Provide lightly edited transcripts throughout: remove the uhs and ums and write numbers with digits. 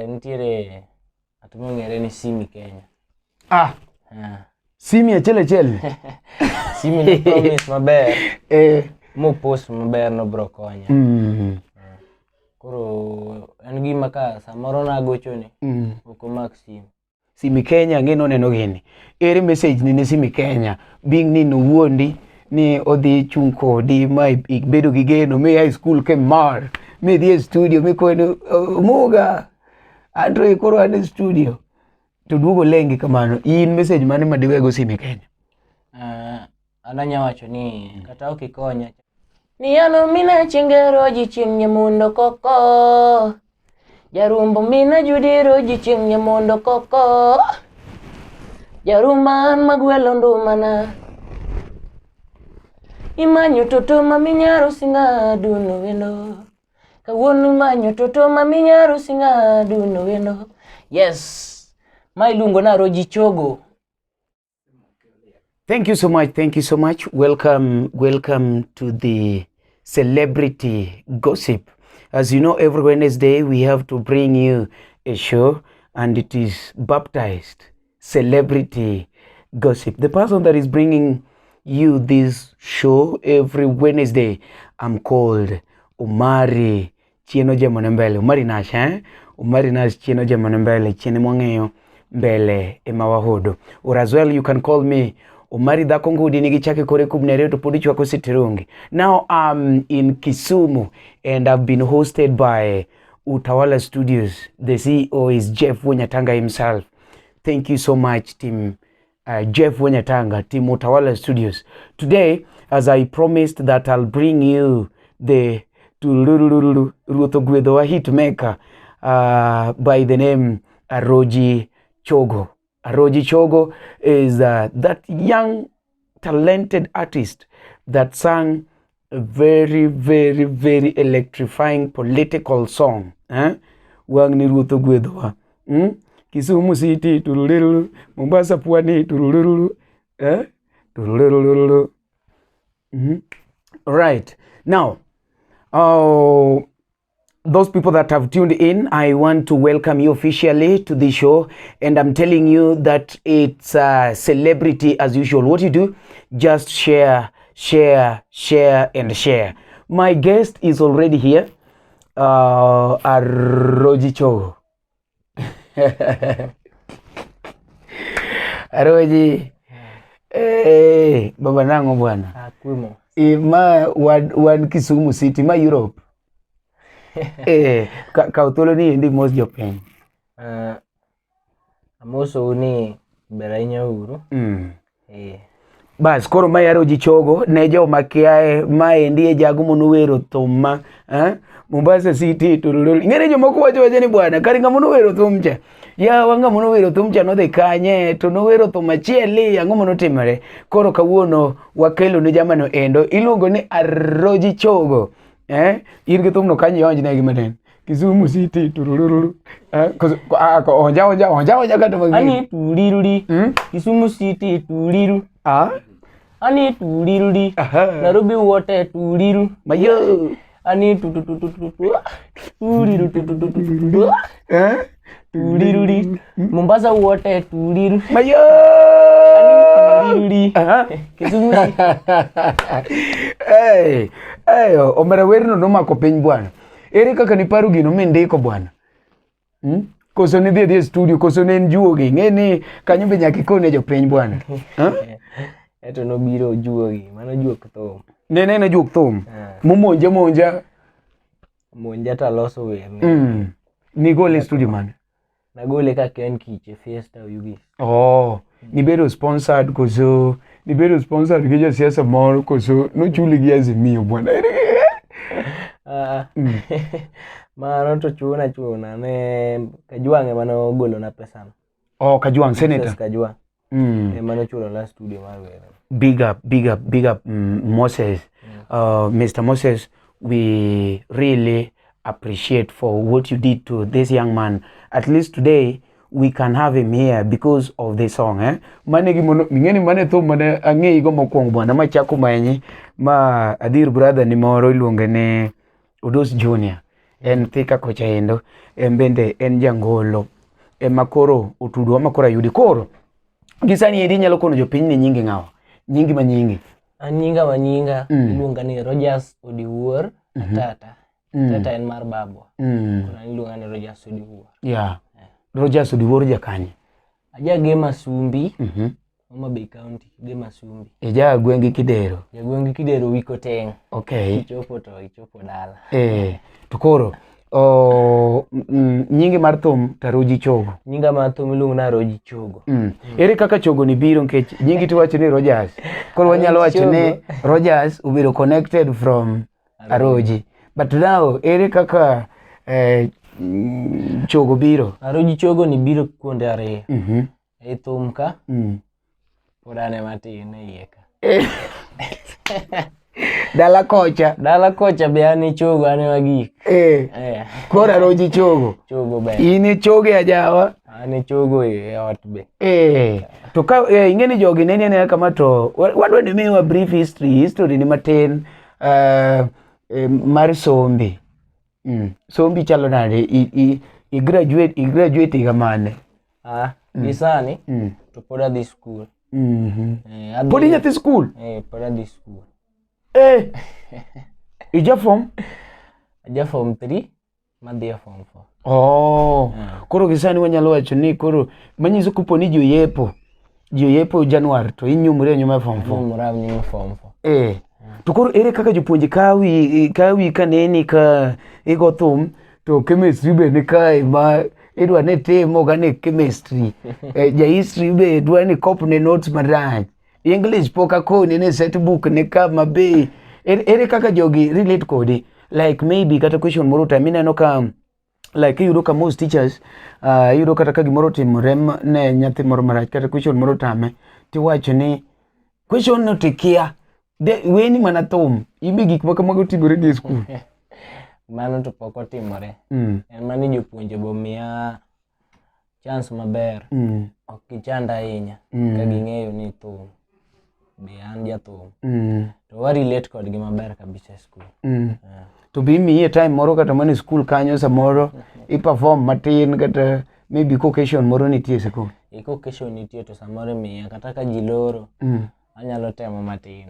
nitiere atumo ngere ni Simy Kenya. Simy achel. Simy no promise maber. Mo post maber no bro konya. Koro en gima ka samoro na gochoni. Oko max Simy. Simy Kenya ngeno neno gini. Ere message ni Simy Kenya bing ni Owuondi ni odhi chung kodi ma bedo gi geno me high school ke mar me dhi studio me kono muga Andre koro ane studio to duogo lengi kamano in message mane madiwego Simy Kenya. Ananya wacho ni kata okikonya ni ano mina chingero ji ching mundo koko jarumbo mina judiro ji ching mundo koko jaruman magwelo ndumana imanyo toto maminyaro singa duno wendo kawuono manyo toto maminyaro singa duno wendo. Yes, my lungo na Aroji Chogo. Thank you so much. Welcome to the celebrity gossip. As you know, every Wednesday we have to bring you a show, and it is baptized celebrity gossip. The person that is bringing you this show every Wednesday, I'm called Umari Chieno Jamonembele. Umari Nash, Umari Nash Chieno Jamonembele, Chiene Mwangeyo Mbele Emawahodo. Or as well, you can call me Umari Dakongudi Nigichake Kore Kubnere to Podichwa Kositirungi. Now I'm in Kisumu and I've been hosted by Utawala Studios. The CEO is Jeff Wenyatanga himself. Thank you so much, team Jeff Wenyatanga, team Utawala Studios. Today, as I promised that I'll bring you the Rutogwedoa hit maker by the name Aroji Chogo. Aroji Chogo is that young, talented artist that sang a very, very, very electrifying political song. Wang ni Rutogwedoa. Kisumu City, turululu, Mombasa Pwani, turululu, turululu. Right. Now, those people that have tuned in, I want to welcome you officially to the show, and I'm telling you that it's celebrity as usual. What you do, just share, and share. My guest is already here, Aroji Chogo. Aroji, baba nango bwana. Akwimo. Ma wan Kisumu City, ma Europe. Kautolo ni ndi mos jopeng. Amoso ni berainya uru. Bas koro ma Aroji Chogo ne jo makiae ma endi e jago monuwero thumma, Mombasa City turulul. Ngere jo moko wacho ni bwana karinga monuwero thumcha. Ya wanga monuwero thumcha no de kanye to nowero thuma chieli ango monotimore. Koro kawuono wakelo ne jamano endo iluongo ni Aroji Chogo. Irge thumno kanye yonj ne gimanen. Kisumu City turulul. Onja kata magi. Ani turiruri. Kisumu City turiru. Ani turiruri. Nairobi wote turiru. Mayo. Ani turiru. Turiruri. Mombasa wote turiru. Mayo. Ani turiruri. Kisumu. Omera werno nomako piny bwana. Ere kaka ni paru gino mendiko bwana. Koso ni dhi studio, koso ne en juogi. Ng'eni kanyo be nyaka ikone jopiny bwana. Eto nobiro juogi, mano juok thum. Ne juok thum. Monja. Monja ta loso wer. Ni gole studio man. Nagole ka Ken Kiche Fiesta Yugi. Ni bedo sponsored koso, ni bedo sponsored gi josiasa moro koso no chuli gi Azimio bwana. Mano to chuna ne Kajwang' mano golo na pesa no. Kajwang' senator. Kajwang'. Mano chulo la studio mar wer. Big up Moses. Mr. Moses, we really appreciate for what you did to this young man. At least today we can have him here because of the song. Mane gi mono mingeni mane to mane angei go mokwong bwana ma chako manyi ma adir brother ni moro iluonge ne Odos Junior. en thika kocha endo, en bende en jangolo, ema koro otudwa makoro ayudi. Koro gisani edi nyalo kono jopiny ni nyingi ng'awa, nyingi ma nyingi. Nyinga iluonga ni Rogers Odiwuor Atata. Atata en mar babwa. Kuna iluonga ni Rogers Odiwuor. Yeah. Rogers Odiwuor jakanye. Aja Gema Sumbi. Homa Bay County, Gema Sumbi. Eja gwengi Kidero. Ja gwengi Kidero wiko teng. Okay. Ichopo dala. To koro nyingi mar thum Aroji Chogo. Nyinga mar thum iluongo na Aroji Chogo. Ere kaka Chogo ni biro nkech nyingi tiwacho ni Rogers. Koro wanyalo wacho ni Rogers ubiro connected from Aroji. But now ere kaka Chogo biro? Aroji Chogo ni biro kuonde ariyo. E thum ka. Podane matin e iye ka. Dala kocha be ani Chogo ane magik. Koro Aroji Chogo. Chogo be. Ini Chogo ya jawa. Ani Chogo e ot be. To ka ingeni jogi nene kama to wadwa ni miwa brief history ni matin mar Sombi. Sombi chalo nade i graduate gamane. Gisani to pod adhi school. Pod inyathi school? Pod adhi school. Ija form? Aja form 3, madhi form 4. Koro gisani wanyalo wacho ni koro manyiso kupo ni joyepo Januar to inyumre nyuma form 4. Nyumra form 4. To koro ere kaka jopuonje kawi kaneni ka igo thum to chemistry be ni kae ma idwa ne timo gane chemistry. Ja history be dwa ni kopne notes marach. English poka koni ne set book ne kama be. Ere kaka jogi relate kodi. Like maybe kata question moro time ineno ka like yudo ka most teachers yudo kata ka gimoro timore ne nyathi moro marach kata question moro tame tiwacho ni question no tikia de weni mana thum imbe gik ma kamago timore gi school. Mano to pok otimore. En mani jopuonje bo miya chance maber. Ok gichanda ahinya ka ging'eyo ni thum be an jathum. To wa relate kodgi maber kabisa e school. To be imiye time moro kata mane school kanyo samoro i perform matin kata maybe occasion moro nitie e school. Occasion nitie to samoro miya kata ka ji loro anyalo temo matin.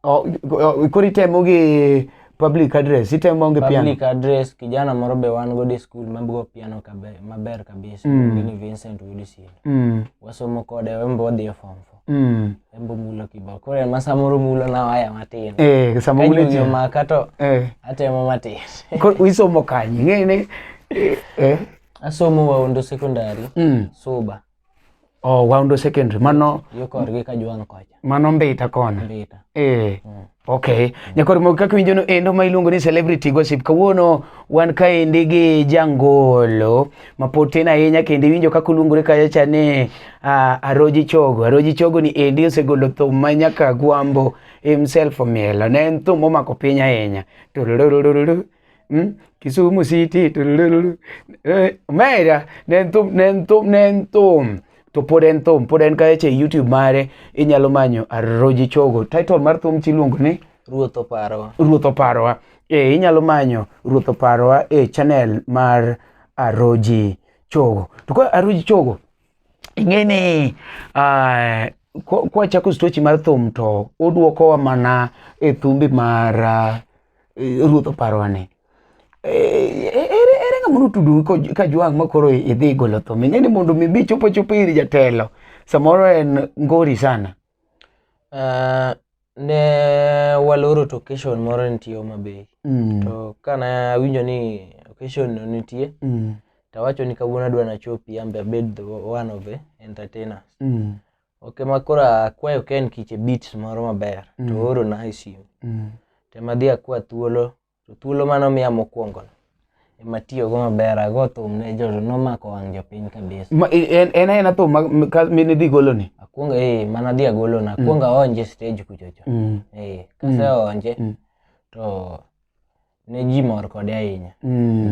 Koro itemo gi public address, itemo gi piano? Public address, kijana moro be wan go di school mabugo piano maber kabisa. Ni Vincent Woodisi. Wasomo kode wembo wadhi form 4. Wembo mulo kibao. Koro ma samoro mulo na waya matin. Samoro mulo jo makato. Atemo matin. Koro isomo kanye ngene? Asomo Owuondo secondary. Suba. Owuondo secondary. Mano yo korgi ka juang kocha. Mano Mbita kona. Mbita. Okay. Nyakoro mo kaka winjo no endo ma iluongo ni celebrity gossip. Kawuono wan kaendi gi jangolo mapotin ahinya kendo winjo kaka oluongore kacha ni Aroji Chogo. Aroji Chogo ni endi osegolo thum ma nyaka Gwambo himself omielo. Ne en thum momako piny ahinya. Kisumu City. Mera ne en thum. To pod en kacha e YouTube mare inyalo manyo Aroji Chogo. Title mar thum chiluongo ni Ruoth Oparowa. Ruoth Oparowa. Inyalo manyo Ruoth Oparowa e channel mar Aroji Chogo. To ko Aroji Chogo ing'eni kwa chako stochi mar thum to oduokowa mana e thumbi mar Ruoth Oparowa ni. Ere ng'amono tudu ka juang' makoro idhi golo thum. Ing'eni mondo mi bi chopo iri jatelo samoro en ngori sana. Ne waloro to occasion moro nitie Homa Bay. To kana winjo ni occasion no nitie tawacho ni kawuono adwa nachopi ambe abed one of the entertainers. Okay, makoro akwayo ken kiche beats moro maber to oro na simu. Tema dhi akwa thuolo mano miya mokwongo matiyo go maber ago thum ne jo nomako wang' jopiny kabisa. En thum mine dhi golo ni? Akwonga mana dhi agolo na akwonga onje stage kuchocho. Kase onje to ne ji mor kode ahinya.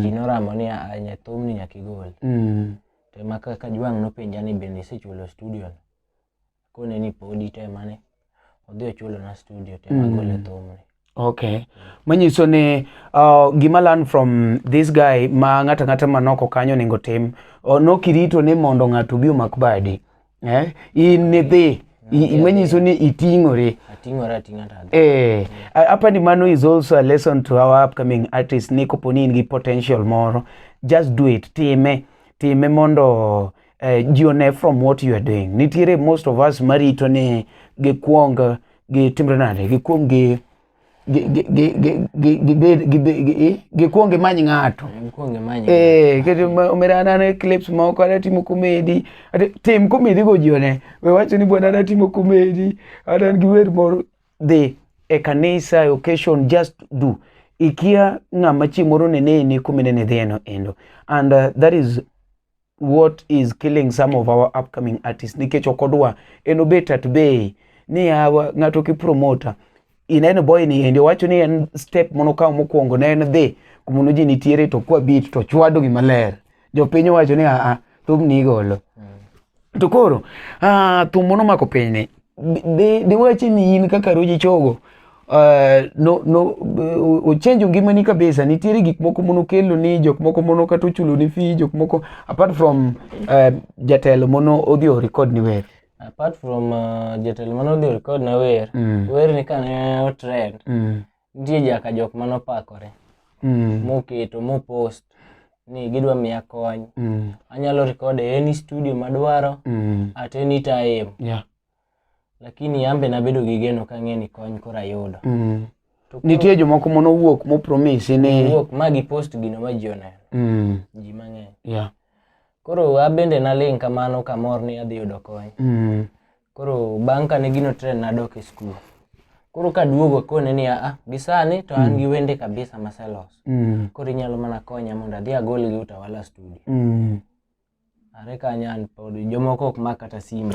Ji noramo ni anya thum ni nyaka igol. Tema kaka juang' nopenja ni bende isechulo studio no. Kone ni podi te mane odhi ochulo na studio tema golo thum ni. Okay. Manyiso ni gima learn from this guy ma ngata manoko kanyo nego tim nokirito ni mondo ng'ato bi omak badi. In ne dhi manyiso ni iting'ore. Apani mano is also a lesson to our upcoming artists ni koponi in gi potential moro. Just do it. Time mondo jione from what you are doing. Nitiere most of us marito ni gikwong gitimre nade gikwong gikwong manyi ng'ato kete omerana ne clips moko ada timo comedy tim comedy go jione we wacho ni bwana ada timo comedy ada giwer moro the e kanisa occasion just do ikia ng'ama chimoro ni kumenene dheno endo and that is what is killing some of our upcoming artists nikech okodwa eno bet at bay ni hawa ng'ato ki promoter ineno boy ni ende wacho ni en step mono kawo mokwongo ne en dhi kumono ji nitiere to kwa beat to chwado gi maler jopiny wacho ni thum ni golo to koro thum mono mako piny ni de wacho ni in kaka Aroji Chogo ochenjo ngimani kabisa. Nitiere gik moko mono kelo ni jok moko mono kato chulo ni fee jok moko apart from jatelo mono odhi record ni wer. Apart from jatelo mano odhi record na wer ni kane o trend nitie jaka jok mano pakore moketo mo post ni gidwa miya kony anyalo record e any studio madwaro at any time lakini ambe nabedo gi geno kang'e ni kony kora yudo nitie jomoko mono wuok mo promise ni wuok magi post gino ma ji oneno ji mang'eny koro abende naling kamano kamor ni adhi yudo kony koro bang' kane gino trend nadok e school koro kaduogo kone ni gisani to an gi wende kabisa maselos koro inyalo mana konya mondo adhi agol gi Utawala studio are kanyan pod jomoko ok mak kata simu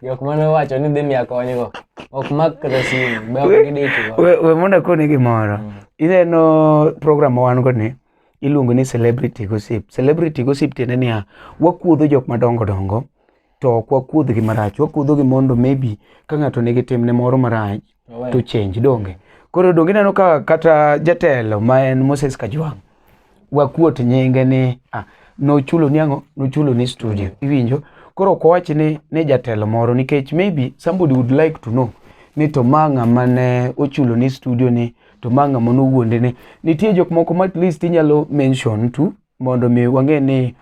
jok mane wacho ni dhi miya konygo ok mak kata simu be ok gideko we mondo kone gimoro ineno program wan go ni iluongo ni celebrity gossip. Celebrity gossip tiende ni wakuodho jok madongo to ok wakuodh gi marach, wakuodho gi mondo maybe ka ng'ato nigi timne moro marach to change donge. Koro donge neno ka kata jatelo ma en Moses Kajwang' wakuot nyinge ni nochulo ni ang'o nochulo ni studio iwinjo. Koro ok wach ni jatelo moro nikech maybe somebody would like to know ni to manga mane ochulo ni studio ni to manga mono wuonde ni nitie jok moko ma at least inyalo mention to mondo mi wang'e ni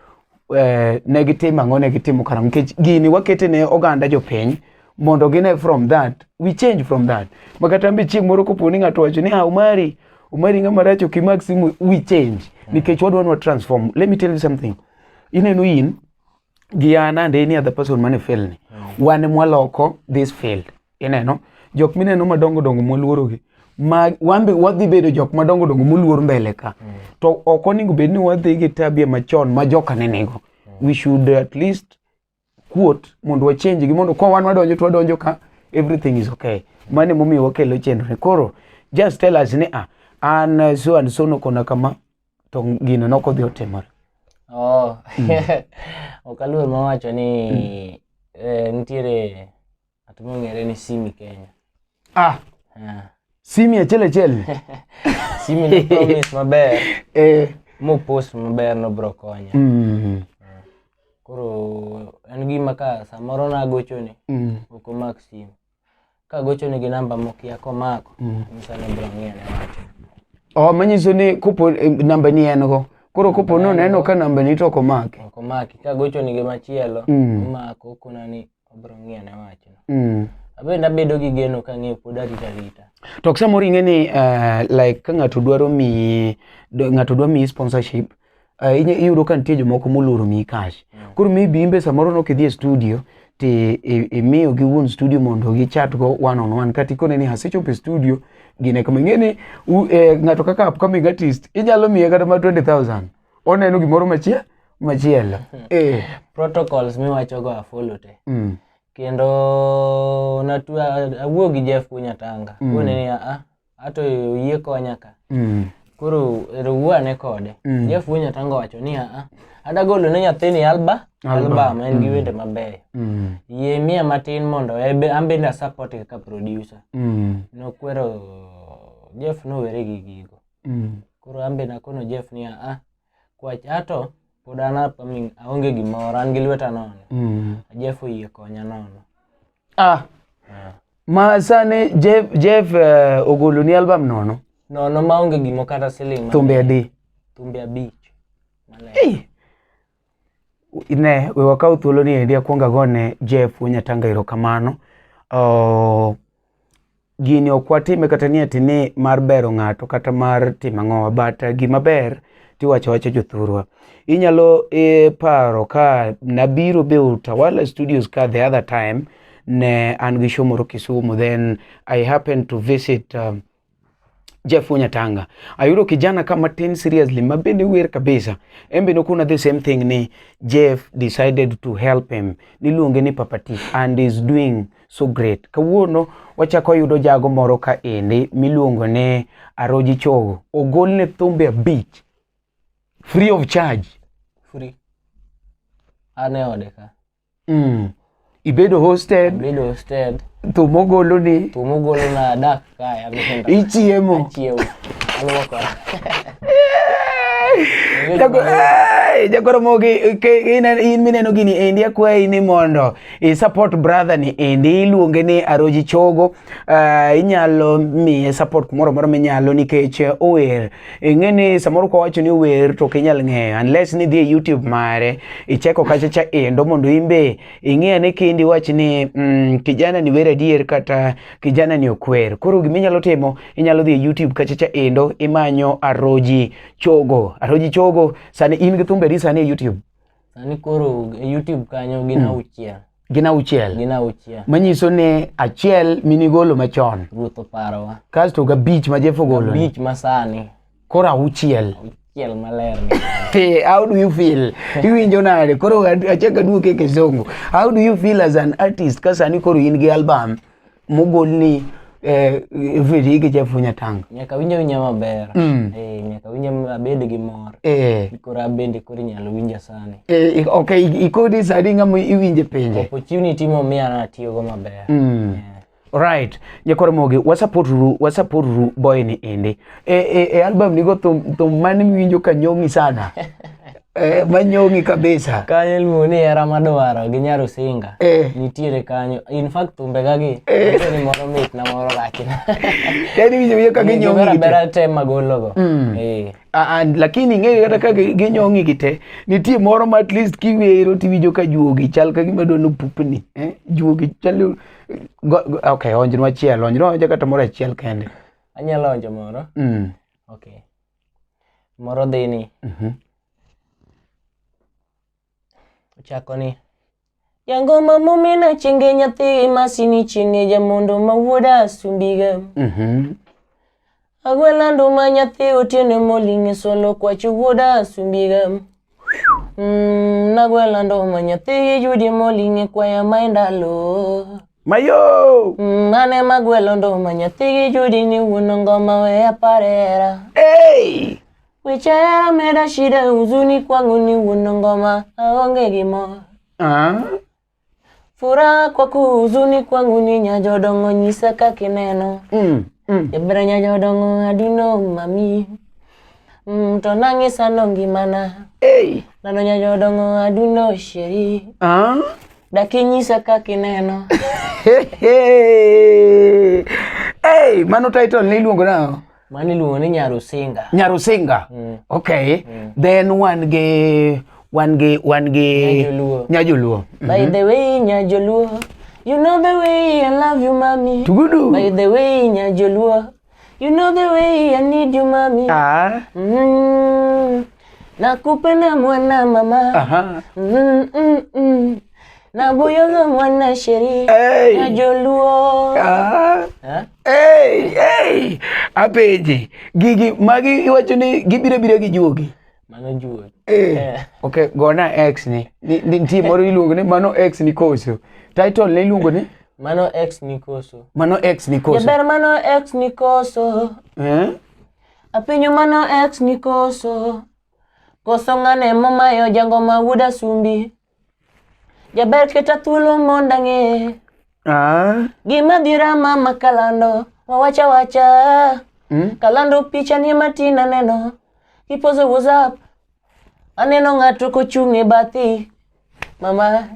negative ang'o negitimo karang'o nikech gini wakete ne oganda jopiny mondo gine from that we change from that makata mbi chieng' moro koponi ng'ato wacho ni umari ng'ama rach ok imak simu we change nikech wadwa transform. Let me tell you something, ineno in gi an and any other person mane fail ni wane mwaloko this field ineno jok mineno madongo moluoro gi wambe wadhi bedo jok madongo moluor mbele ka to ok onego bed ni wadhi gi tabia machon ma joka nenego we should at least quote mondo wa change gi mondo kwa wan wadonjo to wadonjo ka everything is okay mane momiyo wakelo chenro koro just tell us ni an so and so no kona kama to gino nokodhi otimore okaluor mawacho ni nitiere atumong'ere ni Simy Kenya Simy achiel Simy no promise maber mo post maber no bro konya koro en gima ka samoro nagochone ok omak simu kagochone gi namba mokia komako misane bro ng'ene wacho manyiso ni kopo namba ni en go koro kopo no neno ka namba ni to komaki kagochone gi machielo komako kuna ni bro ng'ene wacho abenda bedo gi geno kang'e pod arita to samoro ing'e ni like ka ng'ato dwaro mi sponsorship iyudo ka nitie jomoko moluoro mi cash koro maybe imbe samoro nokidhi e studio ti imiyo gi wuon studio mondo gichat go one on one kati kone ni hasechopo e studio gine kama ing'e ni ng'ato kaka upcoming artist inyalo miye kata ma 20,000 oneno gimoro machielo protocols miwacho go afollow te kendo awuo gi Jeff Kunyatanga kone ni ato yie konya ka Koro ruwane kode. Jeff Wunya tango wacho ni ada golo ne nyathini album en gi wende mabeyo. Yie miya matin mondo ambe na support kaka producer. Nokwero Jeff no were gi gigo. Koro ambe na kono Jeff ni kwach ato pod an aonge gimoro an gi lweta nono. Jeff oyie konya nono. Ma sane Jeff ogolo ni album nono. Nono maonge gimo kata siling. Thumbe adi? Thumbe abich. Ne we wakau thuolo ni endi akwonga gone Jeff Wunya tanga erokamano. Gini okwatime kata ni atini mar bero ng'ato kata mar timang'owa, but gima ber tiwacho jothurwa. Inyalo paro ka nabiro be Utawala Studios ka the other time ne an gi show moro Kisumu, then I happened to visit Jeff Wunya tanga. Ayudo kijana kama 10 seriously mabende wer kabisa. Embe nokuna the same thing ni Jeff decided to help him. Niluonge ni Papati and is doing so great. Kawuono wachako yudo jago moro ka ende miluongo ne Aroji Chogo. Ogolne thumbe abich free of charge. Free. Ane ode ka. Ibedo hosted. Tumogolo na dak kaya. Ichiemo. Alwoko. Jagoro mogi in mineno gini endi akwayi ni mondo support brother ni endi iluonge ni Aroji Chogo. Inyalo miye support kumoro moro minyalo nikech ower. Ing'eni samoro kwa wacho ni ower to kinyal ng'eyo unless ni dhi YouTube mare icheko kachacha endo mondo imbe ing'e ne kindi wach ni kijana ni wer adier kata kijana ni okwer. Koro giminyalo timo inyalo dhi YouTube kachacha endo imanyo Aroji Chogo. Aroji Chogo sani in gi thumbe sani e YouTube. Sani koro YouTube kanyo gina uchiel. Gina uchiel. Manyiso ne achiel minigolo machon. Ruto parowa. Kasto ga beach ma Jeff ogolo. Beach masani. Koro auchiel. Uchiel maler ni. Hey, how do you feel? Iwinjo nade? Koro achaka duoke Kizungu. How do you feel as an artist kasani koro in gi album mogol ni vidi gi Jeff Wunya tanga? Nyaka winja maber. Nyaka winja abed gi mor. Koro abende koro nyalo winja sani. Okay, ikodi sani ng'amo iwinje pinje. Opportunity momiya na tiyo go maber. Right. Nyakoro mogi wasapotru boy ni ende. Album nigo thum mani miwinjo ka nyongi sana. Manyongi kabisa. Kanyo iluongo ni Hera Madwaro gi Nyarusinga. Nitiere kanyo. In fact thumbe gagi ni moro mit na moro lakini. Yani winjo ka ginyongi. Bera tema gologo. Lakini ng'eyo kata ka ginyongi gite nitie moro ma at least kiwero tiwinjo ka juogi chal ka gima dono pupni. Juogi chal okay, onjno achiel, onjno kata moro achiel kende. Anyalo onjo moro. Okay. Moro dhini. Chako ni Yangoma mumina chinge nyathi masini chinge jamondo mawuoda sumbiga. Agwelando ma nyathi otiene molinge solo kwachi wuoda sumbiga. Nagwelando ma nyathi yudi molinge kwaya maindalo. Mayo! Mane magwelando ma nyathi yudi ni wuono ngoma we aparera. Hey! Wichaya meda shida huzuni kwangu ni wuono ngoma aonge gimo. Furaha kwa huzuni kwangu ni nyajodongo nyisa kakineno. Ebra nyajodongo aduno mami. To nangisa nongimana. Nano nyajodongo aduno sheri. Daki nyisa kakineno. Hey, mano title ni luongo nao? Mani luongo ni Nyarusinga. Nyarusinga. Okay. Then one Nyajoluo. By the way, Nyajoluo, you know the way I love you, mommy. Tugudu. By the way, Nyajoluo, you know the way I need you, mommy. Nakupenda mwana mama. Nabuyoga mwana sheri. Nyajoluo. Apeji. Gigi magi iwacho ni gibire gi juogi. Mano juogi. Okay, gona X ni. Nitie moro iluongo ni mano X ni koso. Title ni iluongo ni Mano X ni koso. Mano X ni koso. Jaber mano X ni koso. Apinyo mano ex ni koso ng'ane momayo jangoma wuda sumbi. Jaber keta thuolo mondang'e. Gima dhira mama kalando wawacha kalando picha ni matina neno kipozo WhatsApp aneno ng'ato kochung' e bathi mama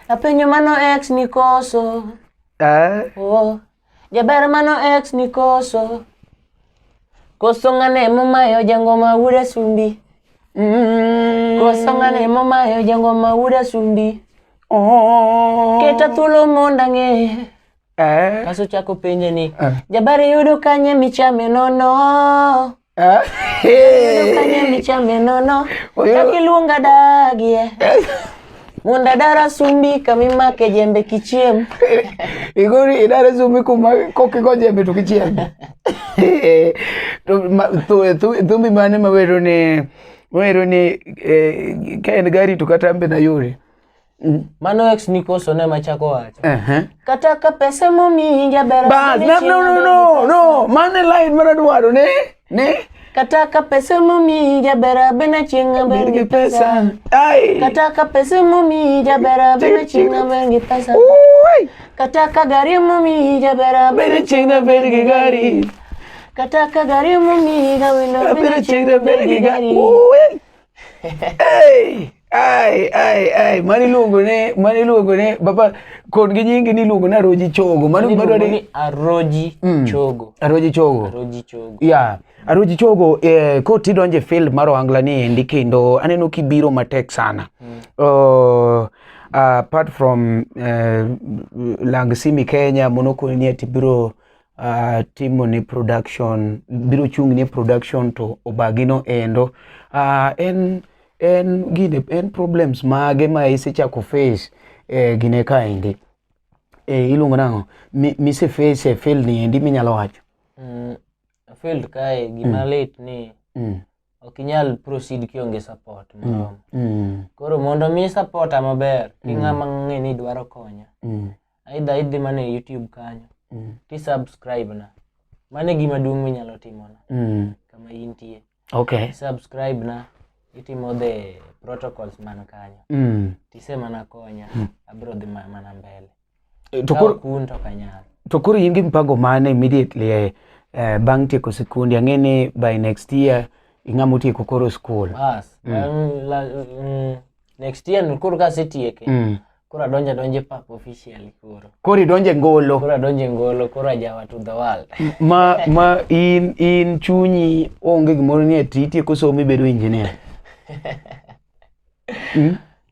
apenyo mano ex ni koso jaber mano ex ni koso ng'ane momayo jangoma wuda sumbi koso ng'ane momayo jangoma wuda sumbi keta thuolo mondang'e. Kaso chako penje ni jabari yudo kanye michame nono yudo kanye michame nono kakiluonga dagie munda dara sumbi kamimake jembe kichiem igori idara sumbi kokigo jembe to kichiem thumbi mane mawero ni ka en gari to kata ambe na yore. Mano ex ni koso ne machako wacho. Kata ka pesa momi jabera. Bas, no. Mane line mara dwaro ne. Kata ka pesa momi jabera bena chinga bengi pesa. Ai. Kata ka pesa momi jabera bena chinga bengi pesa. Kata ka gari momi jabera bena chinga bengi gari. Kata ka gari momi gawina bena chinga bengi gari. Ai, mani luongo ne baba kon gi nyingi ni luongo na Aroji Chogo. Mani ni Aroji Chogo. Aroji Chogo. Yeah, Aroji Chogo ko tidonje field mar Ohangla ni endi kendo aneno kibiro matek sana. Apart from lang Simy Kenya monoko ni atibiro timo ni production, biro chung ni production to obagino endo. En problems mage ma isechako face gine kaendi iluongo nango mise face e field ni endi minyalo wacho. Field kae gima late ni okinyal proceed kionge support koro mondo mi support maber ing'ama ng'e ni dwaro konya aidha idhi mane YouTube kanyo ti subscribe na mane gima duong' minyalo timo na kama intie. Okay, Subscribe na itimo the protocols man kanyo tisema na konya abro dhi mana mbele to kanyal. To koro in gi mpango mane immediately bang' tieko sikundi ang'eni by next year ing'amo tieko koro school? Bas next year koro kasetieke koro donje pap officially koro idonje ngolo koro ajawa to the world. ma in chunyi onge gimoro ni itieko somo ibedo engineer?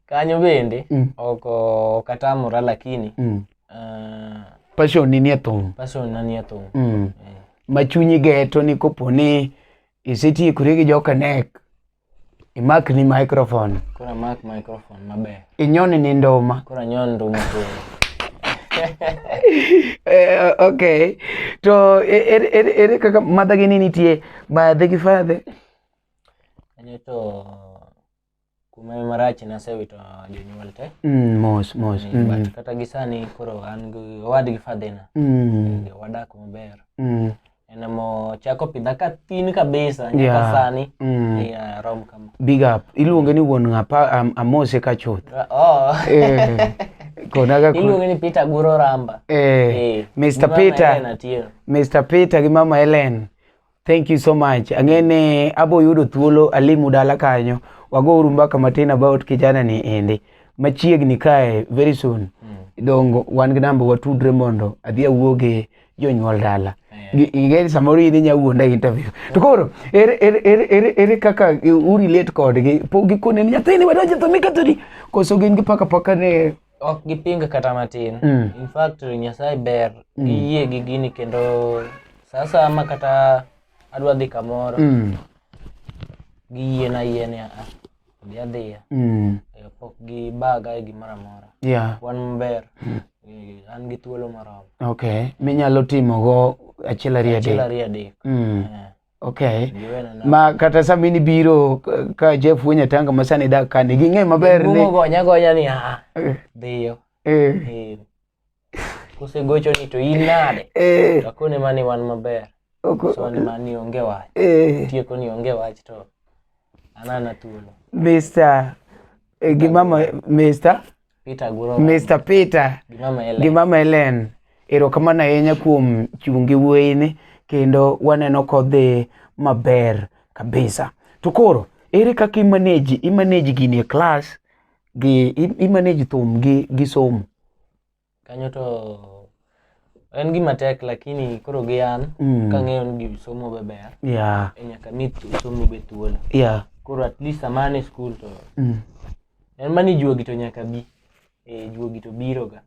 Kanyo bende oko katamora lakini passion ni nie thum. Ma chunyi geto ni koponi isetiekore gi joka nek imak ni microphone. Kora mak microphone maber. Inyoni ni ndoma. Kora nyon ndoma koro. Okay. To ere kaka madagi ni nitie badhe gi fadhe? Kanyo to kuma marachi na sewito jonyuol te. Mos. But kata gisani koro an gi wadgi fadhena. Wadak maber. Enamo chako pidha ka tin kabisa nyaka sani rom kama. Big up. Iluonge ni wuon ng'apa amose ka chuth. Iluonge ni Peter Guro Ramba. Mr. Peter gi mama Helen. Thank you so much. Ang'ene abo yudo thuolo alimu dala kanyo. Wago mbaka matin about kijana ni endi. Machiegni kae very soon. Dongo wan gi namba watudre mondo adhi awuoge jonyuol dala. Igeri samoro idhi nyawuonda interview. To koro ere kaka uri late kodgi pogi kone nyathini wadonje to mikatodi koso gin gi paka ne ok gipinga kata matin. In fact Nyasaye ber giyie gi gini kendo sasa ama kata adwa dhi kamoro giyie na yene adhiya pok gi baga gi maramora wan maber an gi thuolo marom. Okay, minyalo timo go achiel ariyo adek. Okay. Ma kata samini biro ka Jeff Wenya tanga masani dak kane ging'e maber ni gonya ni dhiyo kose gocho ni to in nade akone mani wan maber So ni mani onge wach. Tieko ni onge wach to anana thuolo. Mr. Mr. Peter Guro. Mr. Peter. Gimama Ellen. Erokamano ahinya kuom chungi wuoyini kendo waneno kodhi maber kabisa. To koro ere kaka imanage gini e class gi imanage thum gi somo? Kanyo to en gima tek lakini koro gi an kang'eyo ni somo be ber. Yeah. Nyaka mi somo be thuolo. Yeah. Koro at least amane school to en mani juogi to nyaka bi. Juogi to biro ga.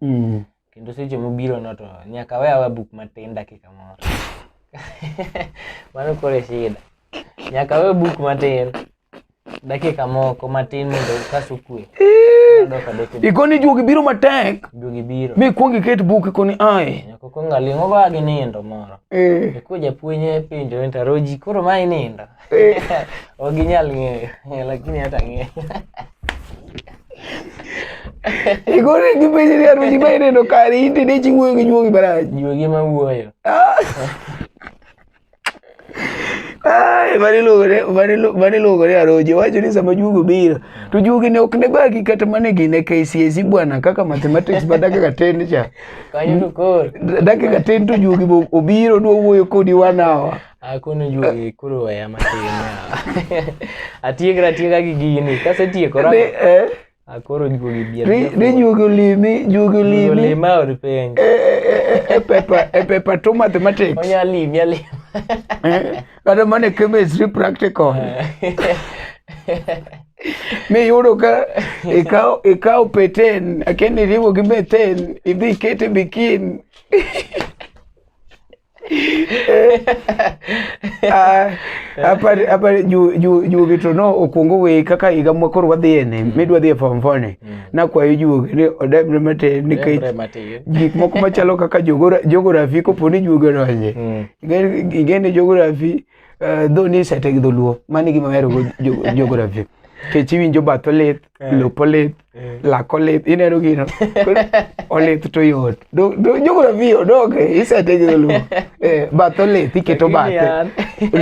Kendo seche mobiro no to nyaka we book matin dakika moro. Mano kore shida. Nyaka we book matin dakika moko matin mondo kasukwe. Ikoni juogi biro matek. Juogi biro. Mi kuongi ket book ikoni ai. Nyaka konga lingo ba gi nindo moro. Ko japuonje penjo enta Aroji koro mai nindo. Oginyal ng'eyo lakini hata ng'eyo. Igore gipenjo ni Aroji mai nindo kari indi ne chiwuoyo gi juogi baraj. Juogi ma wuoyo. Ai, mani logore Aroji wacho ni sama juogo biro to juogi ne ok ne bagi kata mane gine KCSE bwana kaka mathematics ba dakika 10 cha. Kanyo to koro dakika 10 to juogi obiro dwa wuoyo kodi 1 hour. Kono juogi koro ya matin. Atiega gi gini kasetieko ra. Akoro juogi bier. Ne juogi limi ma od penj. Pepa to mathematics. Onya limi. Kada mane chemistry practical. Me yudo ka ikao peten akeni riwo gi meten idhi kete bikin. Apa juogi to no okuongo we kaka iga mokoro wadhiene midwa dhi e form 4 na kwayo juogi ni odemre matin nikech gik moko machalo kaka geography koponi juogi ronje ingene geography dho ni sete gi dholuo mani gima mero geography kech iwinjo bath olith lopo lith lako lith ineno gino olith to yot geography odoge isete gi dholuo bath olith iketo bathe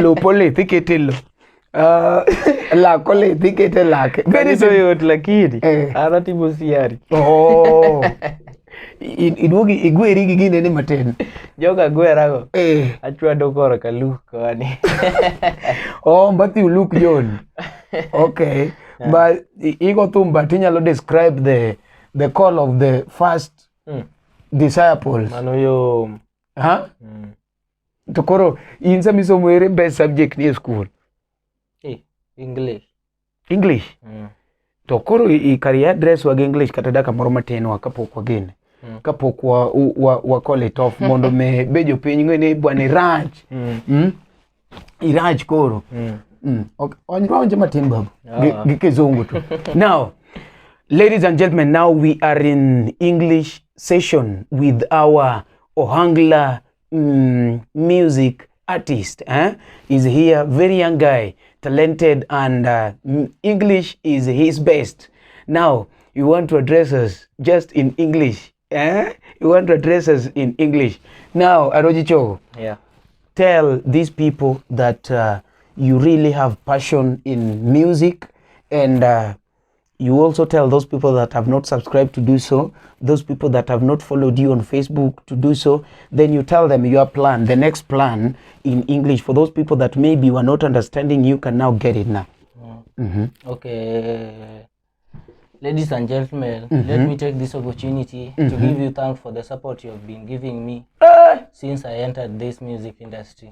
lopo lith ikete lo lako lith ikete lake very so yot lakini anatimo siari iduogi igweri gi gine ni matin joga gwerago achwado koro ka look koni mbathi look John. Okay. But igo thum but inyalo describe the call of the first disciples. Mano yo. To koro in sami somo ere best subject ni e school? English. To koro ikari address wa English kata daka moro matin wa kapok wa gine. Kapok wa call it off mondo me bejo piny ng'ene bwana Raj. Iraj koro. Okay. Onje matin babu. Gikizungu tu. Now, ladies and gentlemen, now we are in English session with our Ohangla music artist. Is here, very young guy, talented, and English is his best. Now, you want to address us just in English. You want to address us in English. Now, Aroji Chogo. Yeah. Tell these people that you really have passion in music, and you also tell those people that have not subscribed to do so, those people that have not followed you on Facebook to do so. Then you tell them your plan, the next plan in English. For those people that maybe were not understanding, you can now get it now. Okay. Ladies and gentlemen, let me take this opportunity to give you thanks for the support you have been giving me since I entered this music industry.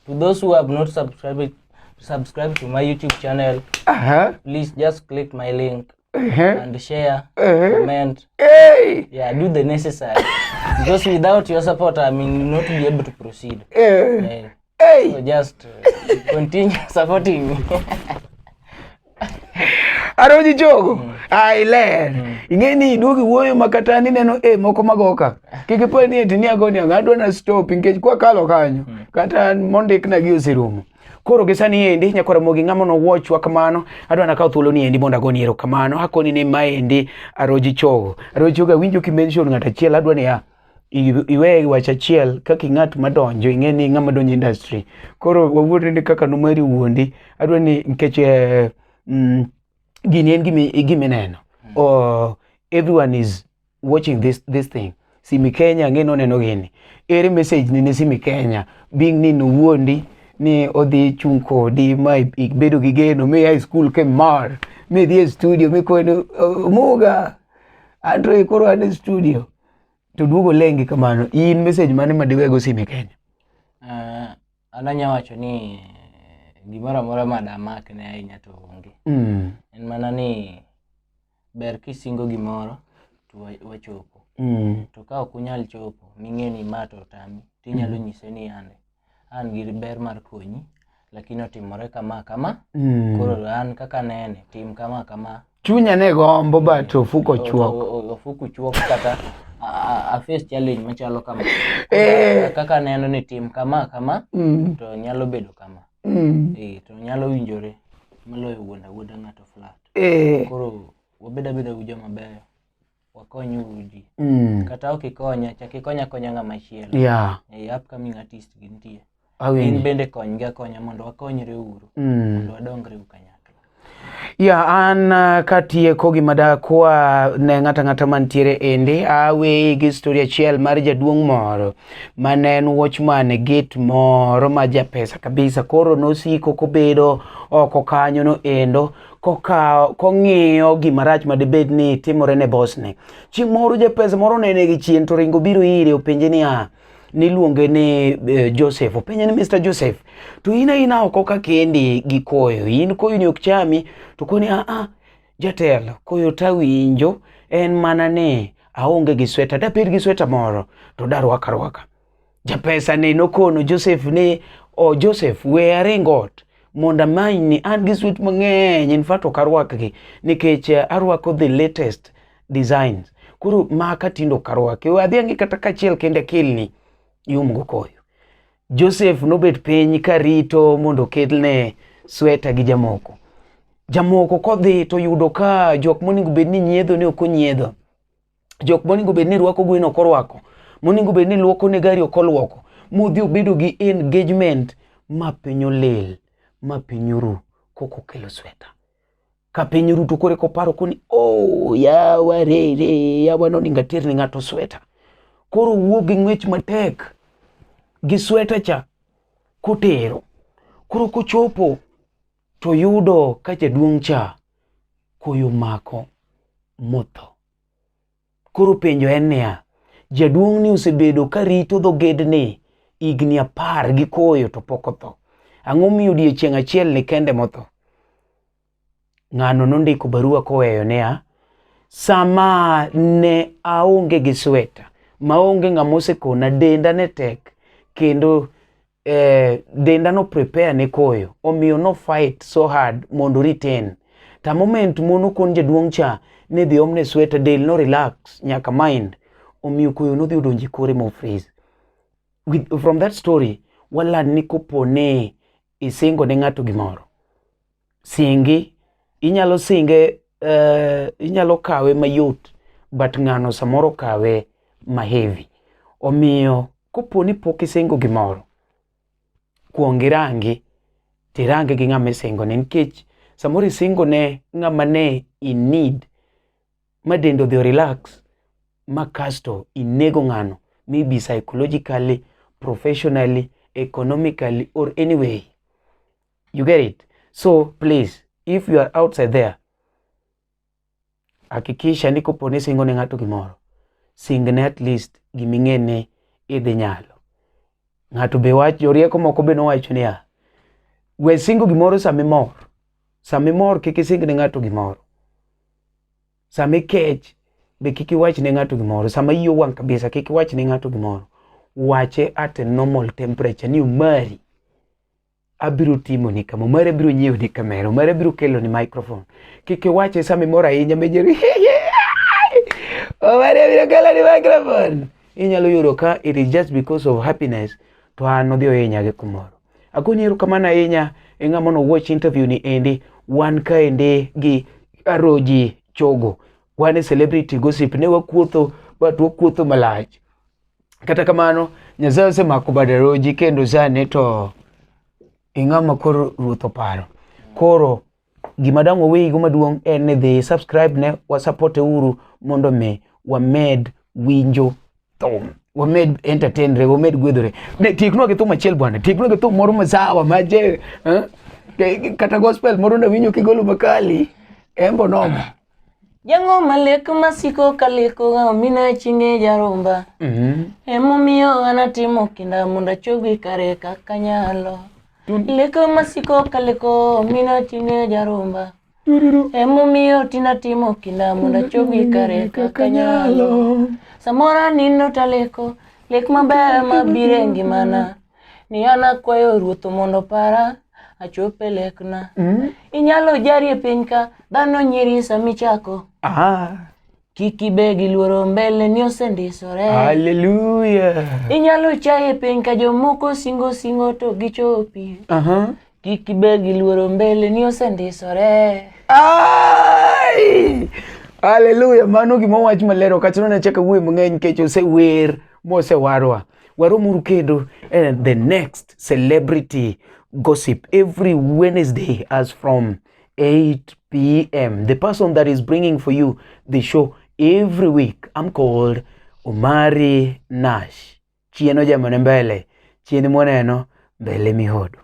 To those who have not subscribed to my YouTube channel, please just click my link and share, comment. Yeah, do the necessary. Because without your support, I mean, not be able to proceed. So just continue supporting me. Aroji Chogo, I learn. Ingeni iduogi wuoyo makatani neno moko magoka. Kikipo ni eti ni agoni adwa na stop nikech kwa kalo kanyo. Kata mondik na gi osirumo. Koro gisani endi nyakora mogi ng'amo no watch wa kamano adwa na kawo thuolo ni endi mondo agoni erokamano. Hakoni ne maendi Aroji Chogo. Aroji Chogo winjo ki mention ng'ata achiel adwa ni iwe wach achiel kaka ng'at madonjo ing'e ni ng'ama donjo industry koro wawuotre ni kaka nomari wuondi adwa ni nikech gini en gimineno everyone is watching this thing. Simy Kenya ng'e noneno gini ere message ni ne Simy Kenya being ni nowuondi ni odhi chung kodi ma ibedo gi geno mi high school ke mar mi dhi e studio mi kono muga Andre koro an e studio to duogo lengi kamano in message mane madiwego Simy Kenya? An anya wacho ni gimoro amora madamak ne ahinya to onge. En mana ni ber kisingo gimoro to wachopo. To ka ok unyal chopo ming'e ni ma to tami tinyalo nyise ni an gi ber mar konyi lakini otimore kama koro an kaka nene tim kama chunya ne gombo ba to ofuko chuok kata a face challenge machalo kama kaka neno ni tim kama to nyalo bedo kama to nyalo winjore maloyo wuonda ng'ato flat koro wabeda ujo mabeyo wakonyu uji kata okikonya chakikonya konya ng'ama chielo upcoming artist gintie in bende konyga konya mondo wakonyre uru mondo wadongre kanyakla. An katieko gima dakwa ne ng'ata mantiere ende awe gi story achiel mar jaduong' moro mane en watchman e gate moro ma japesa kabisa koro nosiko kobedo oko kanyo no endo kong'iyo gima rach madibed ni timore ne bossne. Chieng' moro japesa moro nene gi chien to ringo biro ire openje niluonge ni Joseph openje ni Mr. Joseph to ina oko ka kendi gi koyo in koyo ni ok chami to koni jatelo koyo tawinjo en mana ni aonge gi sweta dapir gi sweta moro to darwaka japesa ne nokono Joseph ni Joseph we aringot monda mani an gi swet mang'eny in fact ok arwakgi nikech arwako the latest designs koro maka tindo karwake adhiangi kata kachiel kende kilni yumgo koyo. Joseph nobet piny karito mondo kelne sweta gi jamoko kodhi to yudo ka jok moningo bed ni nyiedho ne ok onyiedho, jok moningo bed ni rwako gweno ok orwako, moningo bed ni luoko ne gari ok olwoko, modhi obedo gi engagement ma piny olil ma piny oru koko kelo sweta ka piny oru to kore koparo koni yawa noninga tir ni ng'ato sweta koro wuok gi ng'wech matek gi sweta cha kotero koro kochopo to yudo ka jaduong' cha koyo mako motho. Koro penjo en niya, jaduong' ni osebedo ka rito dhogedni higni 10 gi koyo to pok otho. Ang'o miyo odiechieng' achiel ni kende motho? Ng'ano nondiko barua koweyo niya, sama ne aonge gi sweta maonge ng'ama osekona denda ne tek kendo denda no prepare ne koyo omiyo no fight so hard mondo retain. Ta moment mono kon jaduong' cha ne dhi omne sweta del no relax nyaka mind omiyo koyo no dhi odonji kore mo freeze. From that story wala ni kopone isingo ne ng'ato gimoro singi inyalo singe inyalo kawe mayot but ng'ano samoro kawe mahevi. Omiyo koponi pok isingo gimoro kuongi rangi tirangi gi ng'ama isingo ne nikech samoro isingo ne ng'ama ne in need ma dendo dhi relax ma kasto inego ng'ano maybe psychologically, professionally, economically or anyway. You get it? So please, if you are outside there, hakikisha ni koponi singo ne ng'ato gimoro singne at least giming'ene idhi nyalo. Ng'ato be wach jorieko moko be nowacho niya, we singo gimoro samimor kik ising ne ng'ato gimoro, samikech be kik iwach ne ng'ato gimoro, sama iyo wang' kabisa kik iwach ne ng'ato gimoro, wache at a normal temperature ni umari abiro timo ni kama, umari abiro nyiewo ni kamera, umari abiro kelo ni microphone. Kik iwache samimor ahinya mejeri umari abiro kelo ni microphone. Inyalo yudo ka it is just because of happiness to an odhi ohinya gi kumoro. Agoni erokamano ahinya e ng'ama no watch interview ni endi. Wan ka ende gi Aroji Chogo, wan e celebrity gossip, ne wakuotho but wakuotho malach. kata kamano Nyasaye osemako bad Aroji kendo sani to ing'ama koro ruoth oparo. Koro gima dang' wawegi maduong' en ni dhi subscribe ne wasupport uru mondo me wamed winjo thum, wamed entertainre, wamed gwedhore. Ne tiknwa gi thum achiel bwana, tiknwa gi thum moro masawa maje kata gospel moro na winjo kigolo makali embo nomo. Jango maleko masiko kaleko mina chinge jarumba. Emomiyo anatimo kinda munda chogi kare kaka nyalo. Leko masiko kaleko mina chinge jarumba. Emomiyo tinatimo kinda munda chogi kare kaka nyalo. Samora nindo taleko, lek maber mabire ngimana. Ni ana kwayo ruoth mondo para achope lekna. Inyalo jari e piny ka dhano nyiri samichako. Kiki begi luoro mbele ni osendisore. Hallelujah. Inyalo chaye piny ka jomoko singo to gichopi. Kiki begi luoro mbele ni osendisore. Ay! Hallelujah. Mano gima wach malero kachano na chaka wuoyo mang'eny kech osewer mosewarwa. Waro muru kendo the next celebrity gossip every Wednesday as from 8 p.m. The person that is bringing for you the show every week, I'm called Omari Nash. Chieno jamane mbele, chieni mwaneno mbele mihodo.